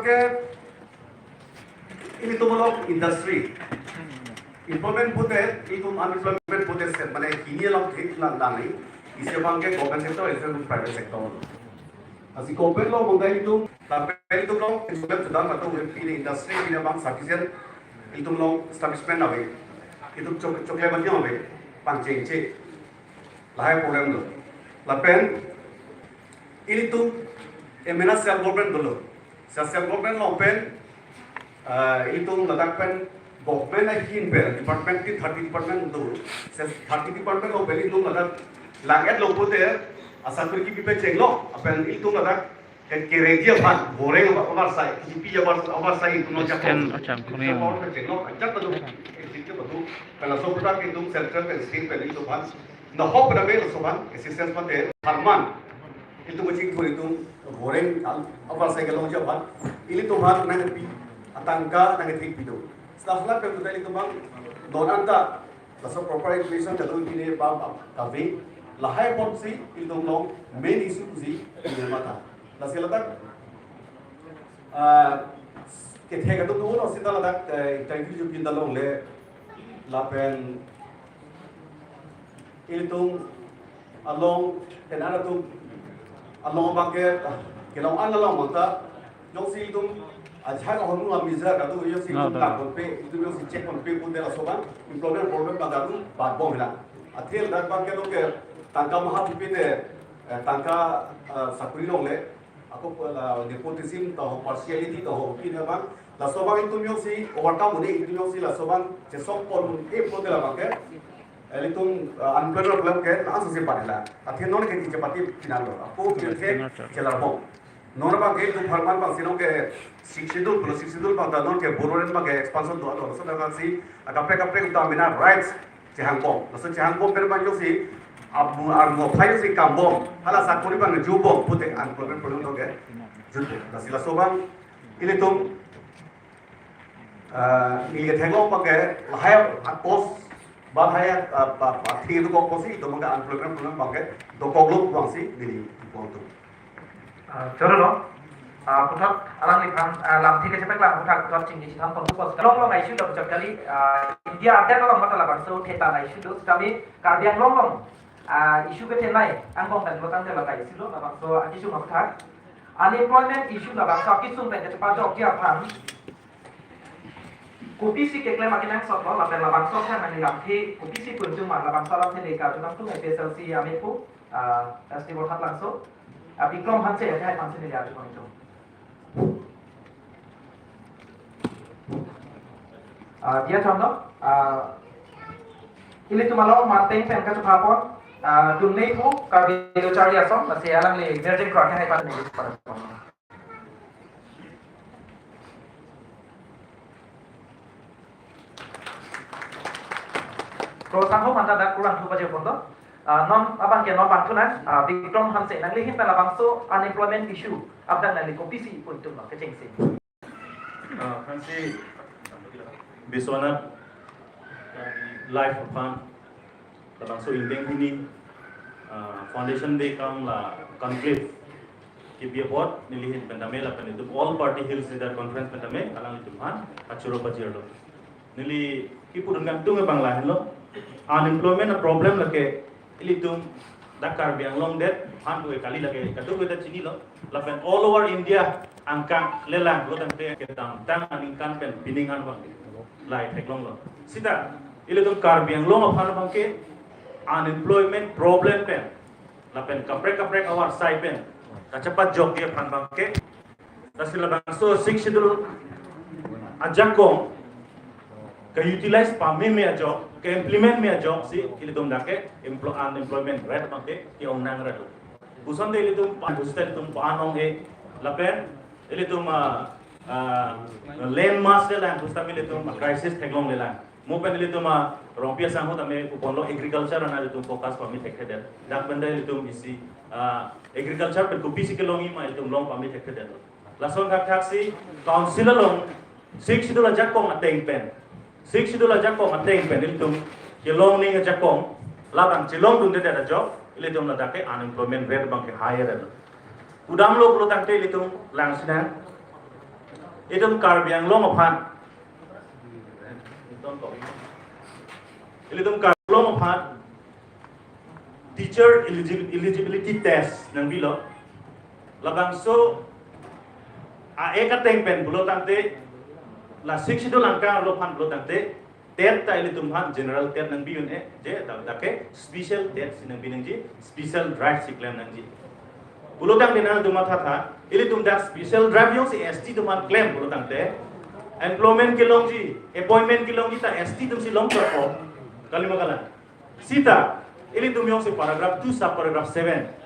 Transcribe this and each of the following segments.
bangke ini tuh melok industri employment putih itu unemployment putih set mana kini lang ठीक lang nih isi bangke government sector itu private sector así compare lo mungkin itu tapi itu lo employment sudah atau ini industri ini bang sufficient itu lo establishment apa itu coklat banyak apa pancing cek lahir program lo lapen ini tuh emena self government dulu self government lo pen itu letakkan government aja pen department ki 30 department dulu 30 department lo pen itu letak langit lo putih asal pergi pipa ceng lo apen itu letak kerja pan goreng apa omar sai kipi omar sai itu nojak orang ceng lo ajak tuh itu betul kalau sobat itu central pen state pen itu pan nah hop dah bel sobat assistance pen harman itu macam itu goreng apa saya kalau macam apa ini tuh hal nanti pi atangka nanti tik pido setelah kan kita itu bang don anda pasal proper information jatuh ini bang kafe lahai policy itu long main issue sih ini mata lalu letak kita itu tuh lo sih letak thank you juga kita long le lapen itu along dan ada tuh along bangke kalau along mata yang si itu aja kalau orang misal kata yang si itu tak konpe itu yang si cek konpe pun dia soban employment problem pada tu bad bom lah akhir dah bangke lo ke tangka mahal pipi deh tangka sakuri long le aku nepotism tahu partiality tahu ini bang lah soban itu yang si overcome ini itu yang si lah soban cesok pun pun dia bangke itu unemployment problem ke langsung sih pada lah. Akhirnya non ke cepati final lo. Aku pilih celar bom. Non apa ke itu farman bang sinong ke 60 plus 60 bang non ke buruan bang ke expansion doa doa. So dengan si kape kita mina rights cehang bom. Lalu cehang bom berban yo si abu armo pay si kambom. Hala sakuri bang jubom putih unemployment problem to ke jutu. Lalu sila bang ini tuh ini tengok bang ke lahir post bahaya itu kok posisi itu mungkin unemployment problem bangke dokoglo bangsi di pontu. Coba lo, putar alam lipan alam tiga cepet lah putar putar cinggi sitam pontu pos. Long isu dah bercak kali India ada long mata lah bangsa theta isu tu, tapi kardian long isu ke tenai angkong dan bukan telah isu lo, bangsa isu macam unemployment isu lah bangsa kisung dan cepat jok dia pan. Kopi si keklaim makin yang sok lo, lapen labang sok kan mani lampi, kopi si kunjung mat labang salam sini ka, junam tu ngai PSLC amiku, festival hat langsung, Bikrom hanse ya kai hanse ni dia tu kunjung. Dia contoh, ini tu malau manteng pen ka supapon, dunai tu kabi do cari asom, masih alang le virgin crown hai pan ni pada. Kalau sanggup mantap dah kurang tu baca pun tu, non abang ke non bantu nan, Bikrom hanse nang lihin pada bangso unemployment issue, abang nang kompisi pun tu nak kecing sih. Hanse biswana life fund, bangso indeng ini foundation day kam la conclave kibiya pot nilihin pendame la pen itu all party hills leader conference pendame alang itu man acuro pajiro nili kipu dengan tunga banglahin lo unemployment problem lake ilitum Dakar biang long det han tu kali lake katu kita sini lo lapen all over India angka lelang lo tang ke tang aningkan pen piningan bang lai teklong lo sida ilitum kar biang long aphan bang ke unemployment problem pen lapen kaprek awar sai pen cepat job dia phan bang ke tasila bang so 6 dulu ajak kong ke utilize pame me job ke implement me job si ilitum dake unemployment rate make ki onang rate busan de ilitum busta ilitum panong he lapen ilitum land mass de lang busta ilitum crisis teglong de lang mopen ilitum rompia sangu tame uponlo agriculture na ilitum focus pame tekheder dak benda ilitum isi agriculture per kupi si kelongi ma ilitum long pame tekheder lason kak taksi council long 6 dola jakong ateng pen 6 dola jakong ateng pen ilitum kelong ning jakong labang cilong dun de da job ilitum la dake unemployment rate bang ke higher udam lo pro tangte ilitum langsina Itum Karbi Anglong upon. Itum Karbi Anglong upon. Teacher eligibility test nang bilo. Labang so ekateng pen bulo tante la 60 langkah lopan bulo tante tet ta ilitum han general tet nang biyun je dake special tet sinang binang ji special drive siklam nang ji bulo tang dinal duma tha ilitum dak special drive yung si ST duman claim bulo tante employment kilong ji appointment kilong ji ta ST tum si long ko kalima kala sita ilitum yung si paragraph 2 sub paragraph 7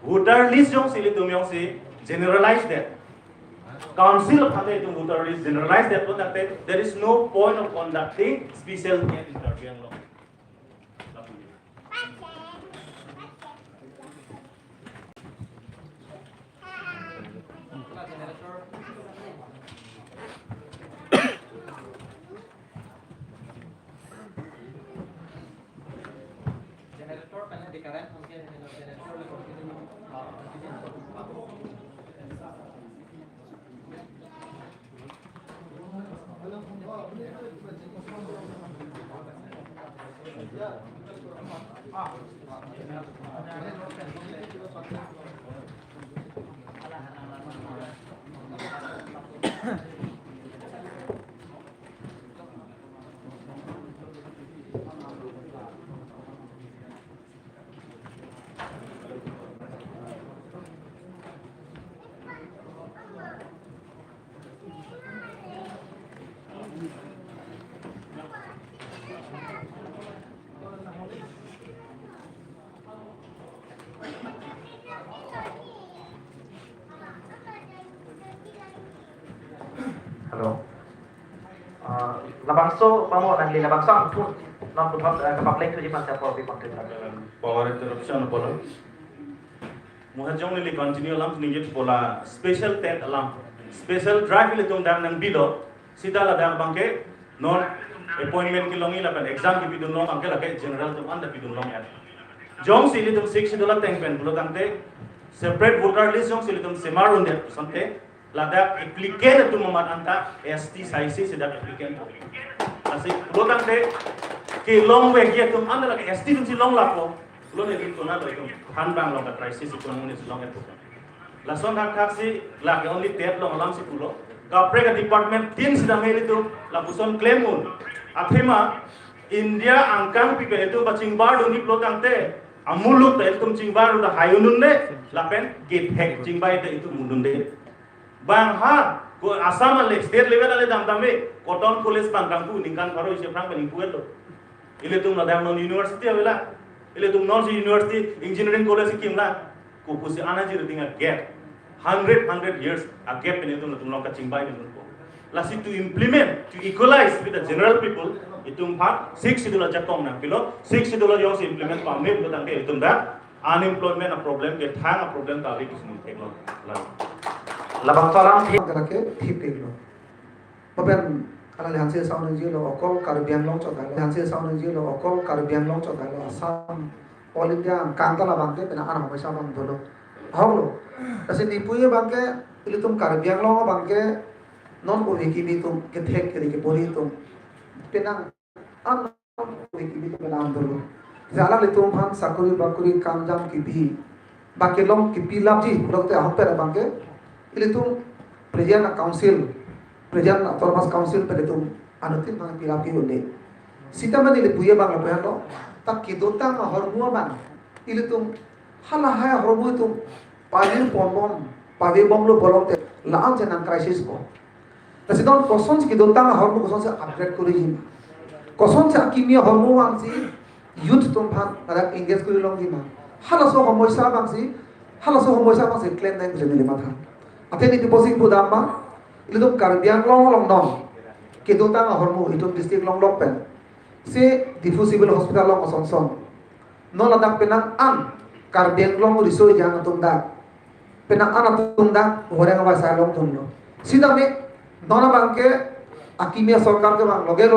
voter list yung si ilitum yung si generalized that council of Hatay to voter list generalized that there is no point of conducting special interview law. Hello. Labangso pamo nang labangso ang pun non putot kapaklek tu jiman siapa bi konten. Power interruption polo. Muhajong nili continue lam ningit pola special tent alam special drive le tung dang nang bilo sida la dang bangke non appointment kilongi la pen exam ki bidun long angke la ke general tum anda bidun long ya. Jong sili tum 6 dola teng pen bulo tangte separate voter list jong sili tum semarun de sante lada applicant tu mamat anta ST saisi sedap applicant asik bulo tangte ki long we kia tum anda la ST tum si long la ko lo ne tum tona lo tum han bang long ka crisis ekonomi si long etu la son hak hak si la ke only tap long alam si pulo ka prega department tin sedang meli tu la puson claimun athema India angkang pi pe tu baching bar ni lo tangte amuluk ta tum ching bar da hayunun ne la pen gate hack ching bai ta itu mundun de bang ha ko asam le state level ale dam dame cotton college pangkang ku ningkan karo ise frang bani puelo ile tum na dam non university avela ile tum non university engineering college kimla ko pusi anaji ringa gap 100 years a gap in tum tum ka chingbai ni ko lasi to implement to equalize with the general people itum pha $6 jakom na kilo $6 yo se implement pa me ko tangke itum da unemployment a problem ke thang a problem ka ri kisni tekno la Labang salam Kalake tipik lo. Papen ala le hanse saun ji lo okol Caribbean long chota lo. Hanse saun ji lo okol Caribbean long chota lo. Asam all India kanta la bangke pena ana hamesha bang dolo. Hawlo. Kasi nipuye bangke ili tum Caribbean long bangke non ko wiki bi tum ke thek ke ke bori tum pena an wiki bi tum pena dolo. Jala le tum han sakuri bakuri kamjam ki bi bangke long ki pilap ji lokte ahpe bangke ili tum President Council, President Authormas Council pada tum anutin bang pilapi ulle. Sita man ili puye bang lapuyan lo, tak kidota ma hormua bang, ili tum hala haya hormu tum palir pombom, pavi bom lo bolong te laan jenang crisis ko. Tapi don koson si kidota ma hormu koson se upgrade kuri jima. Koson se akimia hormu bang si youth tum bang ada engage kuri long jima. Hala so hormu isa bang si, hala so hormu isa bang si claim nai kuri jima tha. Aten itu posing budamba itu Caribbean long non kita tang hormu itu district long pen se diffusible hospital long son non adak penang an Caribbean long riso jangan tunda penang an tunda orang apa saya long tunda sida me nona bangke akimia sarkar ke bang loge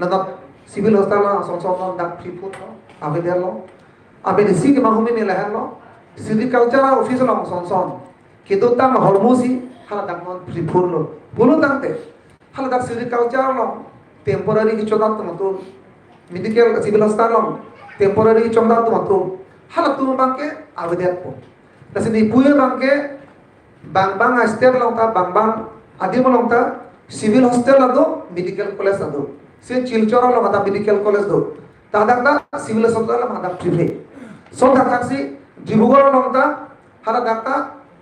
langat civil hospital son non dak priput lo abe der lo abe disi ke mahumi ni leher lo silviculture office long son kita tang hormu si hala dak non pripur lo bulu tangte hala dak agriculture lo temporary ki chodat to medical civil hospital lo temporary ki chodat to hala tu bangke awedet po tasini puye bangke bang aster lo ta bang adi mo lo ta civil hospital ado medical college ado se chilchora lo ta medical college do ta dak ta civil hospital lo ta prive so dak taksi Dibugor lo ta hala dak ta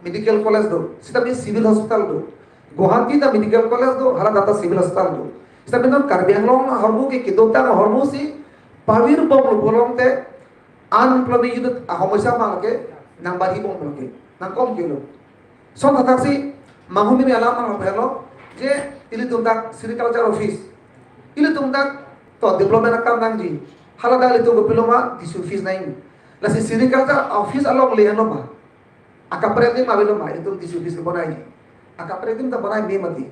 medical college do sita be civil hospital do Guwahati ta medical college do hala dak ta civil hospital do sita be non Karbi Anglong hormu ke kidota hormu si pawir bom bolong te unemployment yudut ahomosa malke nang bagi bom malke nang kom kilo so dak taksi mahumi me alam mang belo je ili tundak agriculture office ili tundak to development kam nangji hala dak ili tungo piloma di office naing lasi agriculture office along le ano ba akapretim abelo ma itu di office bonai akapretim ta bonai me mati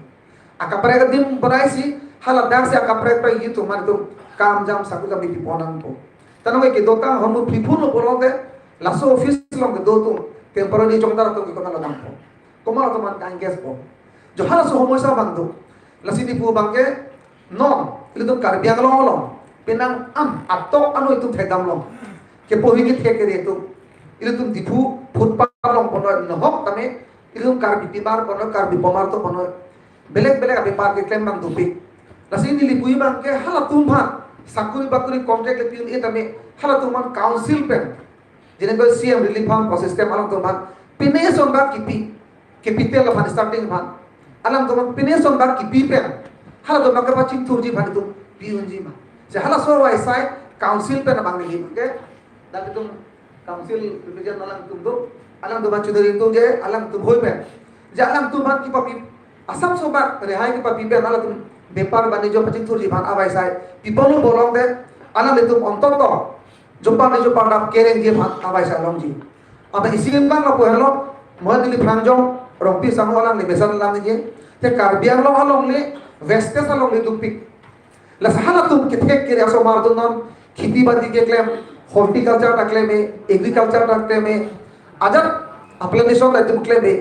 akapretim bonai si hala dak se akapret pa itu man itu kam jam saku ka biti ponang po tanong ke dota homu pripun bolote laso office long ke dotu temporary chongdar to ko na lang po komala to man kan ges po jo hala so homo sa bantu lasi di pu bangke no itu Karbi Anglong lo pinang atok anu itu thedam lo ke pohi ke thekere itu itu dipu phutpa long pono nohok tame itu Karbi tibar pono Karbi pomar to pono belek abi par ke klem bang dupi lasi ni lipui bangke hala tumha sakuri bakuri contract le piun tame hala tuman council pen jene ko CM relief fund process tem alam tuman pine son ba kipi kipitel la fan starting man alam tuman pine son ba kipi pen hala to makapa cinturji bhan tu piunji ma se hala so wai sai council pen bang ni ke dan itu council represent alam tum do alam tuman chudari tu je alam tum hoi pen je alam tuman ki papi asam sobat rehai ki papi pen alam tum बेपार बानिज्य पचिंग तुरजी भान आवाई साइ पिपलो बोलों दे आना ले तुम अंतर तो जुम्पा ने जो पांडा केरें जी भान आवाई साइ लोंग जी अब इसी के बाद लोग हेलो मोहन दिली फ्रांजो रोंपी सामो वाला ने बेसन लाने जी ते Karbi Anglong along ले वेस्टेस along ले दुपी लसहाना तुम कितने केरे असो मार दो नॉन खेती बाड़ी के क्लेम हॉर्टिकल्चर टकले में एग्रीकल्चर टकले में अजब अपने निशों ले तुम क्लेम में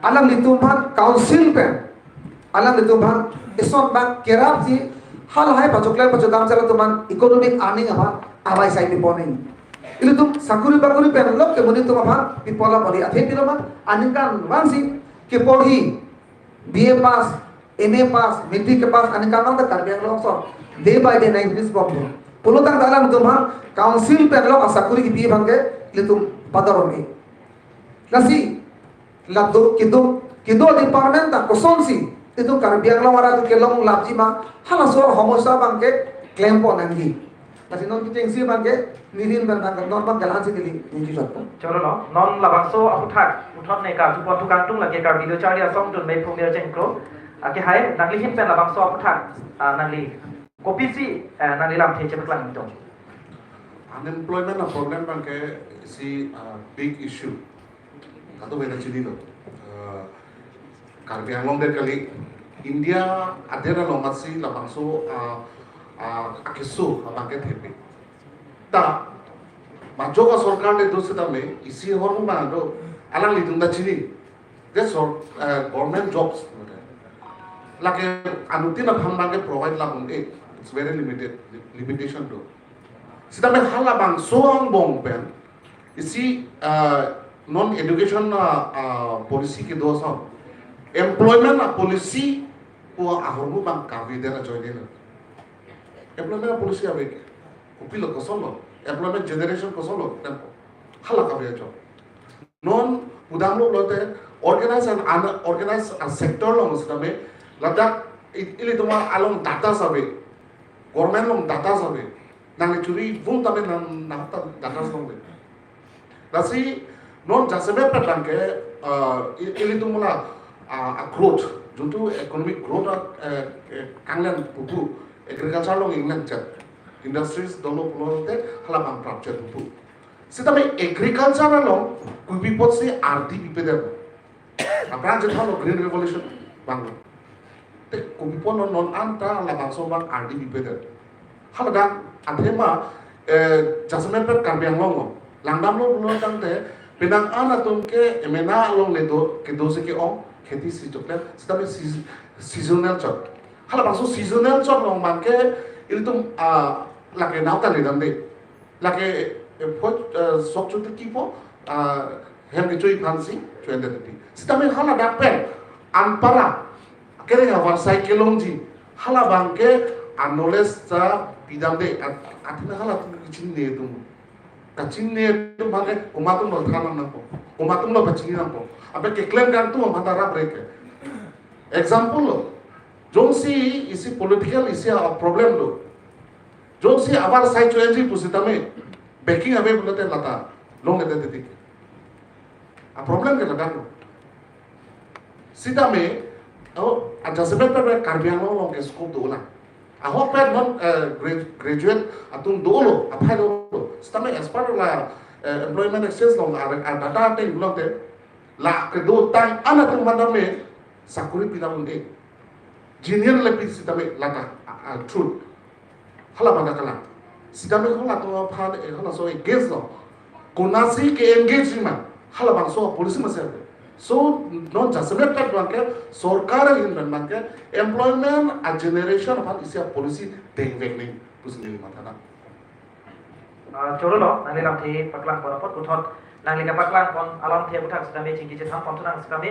अलग ले तुम भान काउंसिल पे alam itu bang ison bang kerap si hal hai pacokle pacodam chala tuman economic earning apa awai sai piponing itu tum sakuri bakuri pen lok ke muni tum apa pipola boli athe piloma aninkan bang si ke pori BA pass MA pass military ke pass aninkan bang ta Karbi Anglong so day by day night this problem pulutang dalam tum bang council pen lok sakuri ki BA bang ke itu tum padaroni lasi labdo kido department ta koson si itu Karbi Anglong wara tu kelong lapji ma hala so homosa bangke claim po nangi nasi non kita ingsi bangke nirin bangke non bang galan si dili inji jot choro no non labang so aputhak uthon ne ka jupon tukang tung lage kar video chari asong tun me phumir jengkro ake hai nangli hin pen labang so aputhak nangli kopi si nangli lam the chepaklang tong unemployment a problem bangke si big issue kato beda chili lo Karbi Anglong der kali India adera lo masih labang so akisu abangke thepe ta majoga sarkar ne dosse tame isi hormu ma do alang lidung da chini that's all government jobs like anutina bangke provide labung it's very limitation do sidame hala bang so ang bong pen isi non education policy ke dosa employment policy ko ahormu bang kavi dera join employment policy ave upilo ko solo employment generation ko solo hala kavi ajo non udamlo lote organize and unorganized sector lo musame ladak ili tuma along data sabe government lo data sabe nang churi bung tame nang data sabe lasi non jaseme patangke ili tumula growth juntu economic growth England buku agriculture long England chat industries dolo pulote halabang prapchat buku sitame agriculture long kubi potsi RDP peder apran jethalo green revolution banglo te kubi pono non anta labang so bang RDP peder halada athema jasme per Karbi Anglong langdam lo pulo tangte pinang ana tumke emena long ledo ke dose ke ong खेती सी चोकलेट सितामे seasonal chok hala bangso seasonal chok long mangke itu lake nauta le dande lake sok chu ki po hem ke choi phansi chuende ti sitame hala dakpen anpara kere ha war cycle longji hala bangke knowledge ta pidamde atina hala tu chin ne tu kachin ne tu bangke umatum lo thanan na po umatum lo bachini na po abe ke claim kan tu mandara break example lo jongsi isi political isi problem lo jongsi abar sai chuenji pusitame backing abe bulote lata long ete ti a problem ke lata lo sitame adjustment pe karbiang lo ke scope do la a ho pe non graduate atung do lo apai lo sitame as part of la employment exchange lo a data te lo te la ke do tang ana tung mandame sakuri pinang de junior lepi sitame lata truth hala banda kala sitame hala to phan hala so engage lo konasi ke engagement hala bang so policy masel so non jasmet tak bangke sarkar in bangke employment a generation of isia policy deng vekning pusni matana choro lo nang lam the paklang porapot kuthot nang lika paklang kon alam the buthak sedame chingki je tham kon tunang skame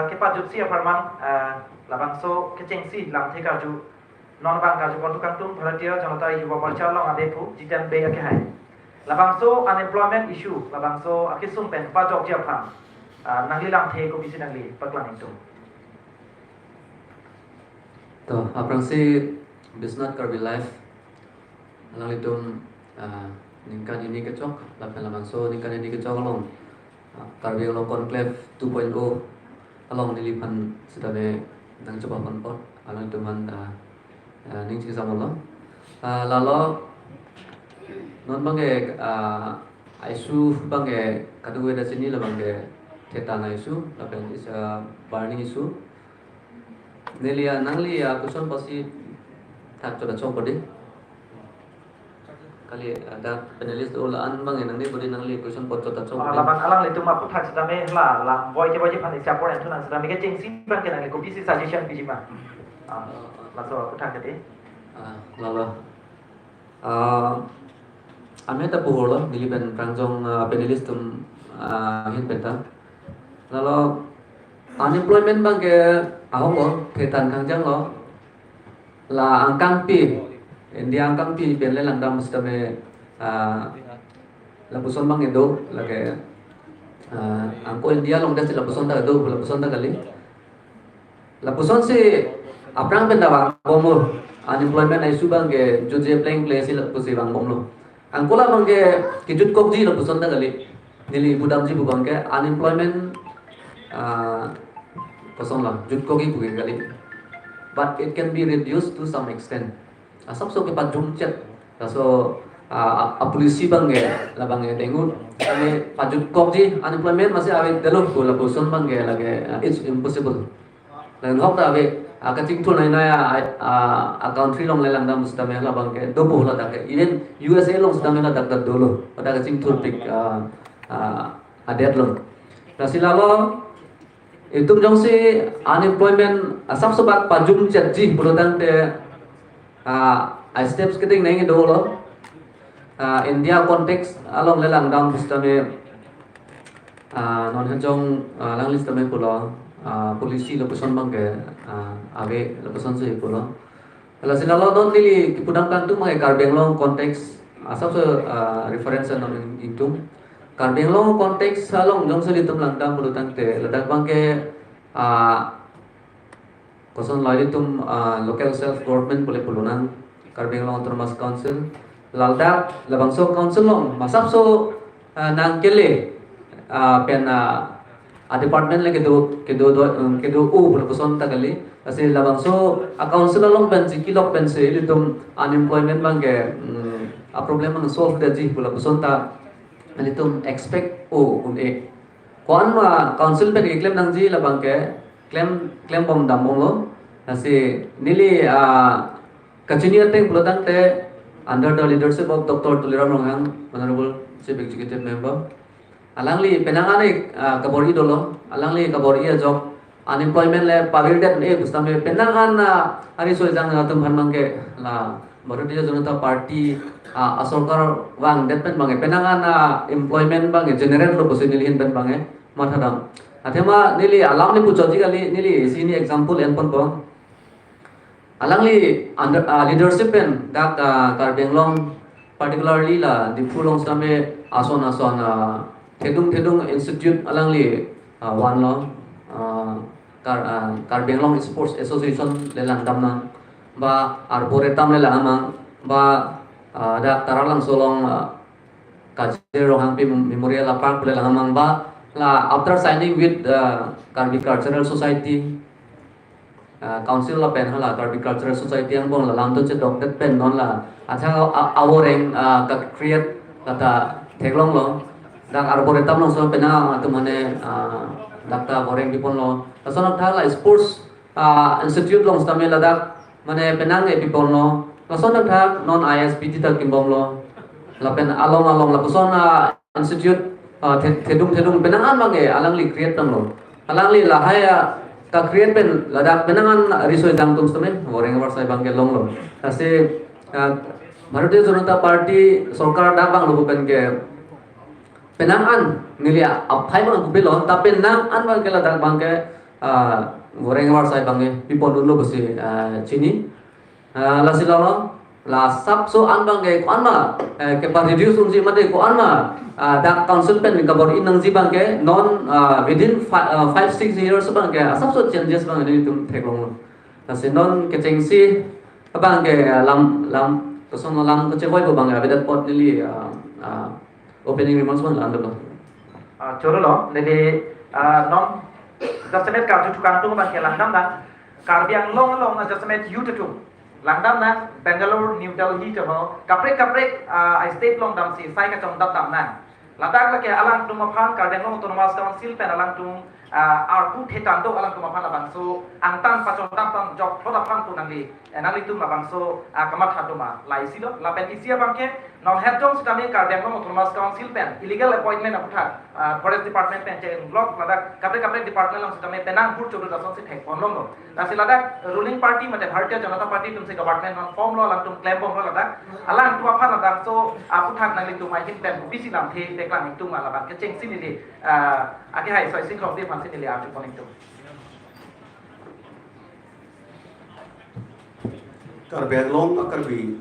ke pa jutsi aparman labang so ke chengsi lam the ka ju non bang ka ju kon tukang tum bharatiya janata yuva morcha long ade phu jitan be ke hai labang so unemployment issue labang so akisum pen pa jok je pham nang lam the ko bisi nang li paklang itu तो aprang si business karbi life nang litum ningkan ini kecok lapen lamang so ningkan ini kecok long karbi long conclave 2.0 along nilipan sedame nang coba konpot along teman ning si samolo lalo non bange isu bange kadue da sini la bange theta na isu lapen is burning isu nelia nanglia kuson pasi tak coba coba deh kali ada penulis tu an bang yang ni boleh nangli kuson pot coba coba laban alang itu ma puthak sedame la la boy je pan siap orang tu nang sedame ke chengsi bang ke nang ko bisi suggestion biji ma laso puthak ke lalu ame tak puhol lah diliban prangjong penulis tu hin peta lalu unemployment bang ke ahok lo ketan kangjang lo la angkang pi India angkang pi benle langdam sedame la puson bang indo la ke angko India long das la puson da do la puson da kali la puson se aprang benda bang bomo unemployment isu bang ke juje playing place la pusi bang bomlo angko la bang ke kijut kokji la puson da kali nili budam ji bang ke unemployment kosong lah jut kogi bukan kali but it can be reduced to some extent asap so ke pajum chat so polisi bang la bang dengut kami pajut kogi unemployment masih awet dalam ko la boson bang lagi it's impossible lain hok ta awet akating tu nai account free long lelang dam sedame la bang ke do bola dak even USA long sedame la dak dolo pada kating tu pik adet long nasilalo itu jong si unemployment asap sobat pajum chatji bulan te steps keting nai dolo India konteks along lelang dam sistem non hanjong lang list tame pulo polisi lepuson bangke ave lepuson se pulo ala sinalo non dili kipudang kantu mange karbeng long konteks asap so reference non itu karbeng long konteks salong jong se ditum langdam bulan te ledak bangke koson loy ditum local self government boleh pulunan karbeng long autonomous council laldak labangso council long masap so nangkele pen department le kedo person tagali asi labangso council long pen sikilok pen se litum unemployment bangke problem ang solve daji pula person ta litum expect une kwan ma council pen claim nangji labangke claim bom damong lo asi nili kachiniya teng pulatan te under the leadership of Dr. Tuliram Longhang, Honorable Chief Executive Member. Alangli penangane kabori dolo, alangli kabori job unemployment le pavirdet e bustame penangan ari soijang tumhan mangke la Bharatiya Janata Party asokar wang det pen bange penangan employment bange generate lo bosi nilihin pen bange mathadam athema nili alam ni puchoti kali nili sini example en pon ko alangli under leadership pen dak Karbenglong particularly la dipulong same ason thedung institute alangli one lo Karbenglong Sports Association le landam na ba arboretum le lamang ba da taralang solong kajero hangpi memorial park le lamang ba la after signing with Karbi Cultural Society council la pen hala Karbi Cultural Society ang bong la lamton che dok pen non la acha aworeng ka create kata theglong lo dak arboretum long so pena tumane dakta boreng dipon lo asonok thala sports institute long stame ladak mane penang people no lason thak non ISPT tak kimbom lo lapen along la puson institute thedung penangan mange alangli create tang lo alangli lahaya ka create pen ladak penangan risoi jang tum stame boreng war sai bangke long lo ase Bharatiya Janata Party sarkar dabang lo pen ke penangan nilia apai bang kubelo tapi nang an bangke ladak bangke goreng war sai bange people dulu besi chini la silalo la sab so an bange ko anma ke par reduce unji mate ko anma da council pen ka bor inang ji bange non within 5-6 years bange sab so changes bange ni tum theklong la se non ke chengsi bange lam to son lam ko che koi ko bange abedat pot li opening remarks ban lan do choro lo lele non Jasamet kartu tukang tung bang langdam na karbiang long jasamet youth tu langdam na Bangalore New Delhi tu ho kaprek I state long dam si sai ka chong dam na ladak la ke alang tung maphan karbiang long autonomous council pen alang tung arpu thetan do alang tung maphan la bang so angtan pa chong dam jok thoda phan tu nangli tung la bang so kamat hatuma lai silo la pen isia bang ke non head jong sitami karbiang long autonomous council pen illegal appointment aputha forest department pen chen block ladak kaprek department long sitami penang pur chodu dason se thek on long la si ladak ruling party mate Bharatiya Janata Party tum se government non form lo lang tum claim bong lo ladak alang tu aphan ladak so aputha nangli tum mai hin pen bisi lam the teklang tum ala bang ke cheng sin ni ake hai soi sin khom de phan sin ni a chu poning tum Karbenglong Karbi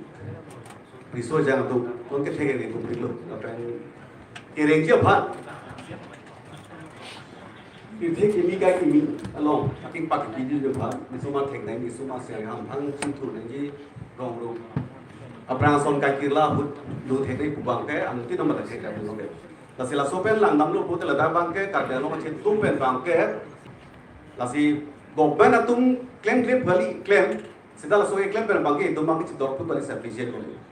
risoi jang tu kon ke thege ni tu bilo apen kireng je phat ki thek ni ga ki mi along ating pak ki je phat misuma thek nai misuma se ham phang chin thu nai ji rong ru aprang son ka kirla hut lu thek ni kubang ke an ti nam ta thek ka lu ke la sila sopen lang nam lu put la da bang ke Karbenglong ka chin tum pen bang ke la si gokben atung claim gali claim Sida la soe claim pen bang ke do mang ki dor put bali se appreciate ko